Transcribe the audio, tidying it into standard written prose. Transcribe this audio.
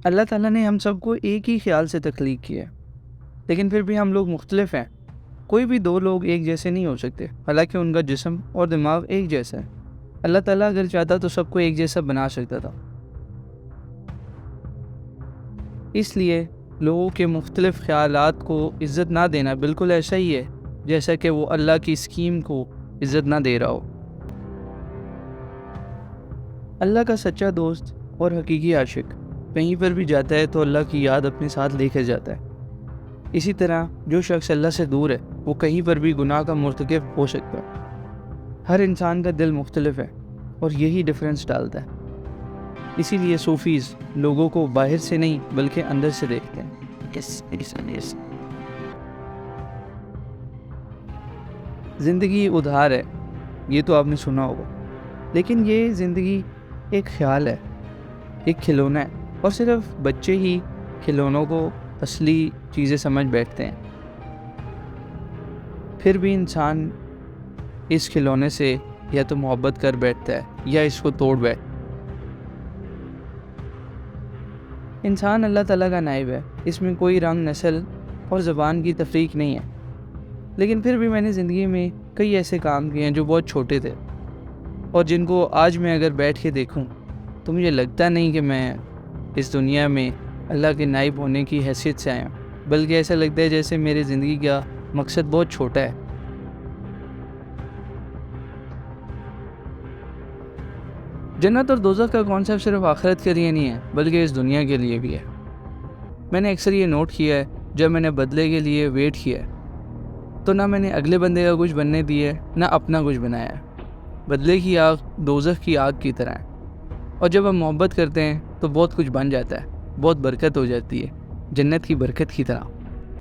اللہ تعالیٰ نے ہم سب کو ایک ہی خیال سے تخلیق کیا ہے، لیکن پھر بھی ہم لوگ مختلف ہیں۔ کوئی بھی دو لوگ ایک جیسے نہیں ہو سکتے، حالانکہ ان کا جسم اور دماغ ایک جیسا ہے۔ اللہ تعالیٰ اگر چاہتا تو سب کو ایک جیسا بنا سکتا تھا۔ اس لیے لوگوں کے مختلف خیالات کو عزت نہ دینا بالکل ایسا ہی ہے جیسا کہ وہ اللہ کی اسکیم کو عزت نہ دے رہا ہو۔ اللہ کا سچا دوست اور حقیقی عاشق کہیں پر بھی جاتا ہے تو اللہ کی یاد اپنے ساتھ لے کر جاتا ہے۔ اسی طرح جو شخص اللہ سے دور ہے وہ کہیں پر بھی گناہ کا مرتکب ہو سکتا ہے۔ ہر انسان کا دل مختلف ہے اور یہی ڈفرینس ڈالتا ہے۔ اسی لیے صوفیز لوگوں کو باہر سے نہیں بلکہ اندر سے دیکھتے ہیں۔ زندگی ادھار ہے، یہ تو آپ نے سنا ہوگا، لیکن یہ زندگی ایک خیال ہے، ایک کھلونا ہے، اور صرف بچے ہی کھلونوں کو اصلی چیزیں سمجھ بیٹھتے ہیں۔ پھر بھی انسان اس کھلونے سے یا تو محبت کر بیٹھتا ہے یا اس کو توڑ بیٹھتا ہے۔ انسان اللہ تعالیٰ کا نائب ہے، اس میں کوئی رنگ، نسل اور زبان کی تفریق نہیں ہے۔ لیکن پھر بھی میں نے زندگی میں کئی ایسے کام کیے ہیں جو بہت چھوٹے تھے، اور جن کو آج میں اگر بیٹھ کے دیکھوں تو مجھے لگتا نہیں کہ میں اس دنیا میں اللہ کے نائب ہونے کی حیثیت سے آیا ہوں، بلکہ ایسا لگتا ہے جیسے میری زندگی کا مقصد بہت چھوٹا ہے۔ جنت اور دوزخ کا کانسیپٹ صرف آخرت کے لیے نہیں ہے بلکہ اس دنیا کے لیے بھی ہے۔ میں نے اکثر یہ نوٹ کیا ہے، جب میں نے بدلے کے لیے ویٹ کیا ہے تو نہ میں نے اگلے بندے کا کچھ بننے دیا ہے نہ اپنا کچھ بنایا ہے۔ بدلے کی آگ دوزخ کی آگ کی طرح ہے، اور جب ہم محبت کرتے ہیں تو بہت کچھ بن جاتا ہے، بہت برکت ہو جاتی ہے، جنت کی برکت کی طرح۔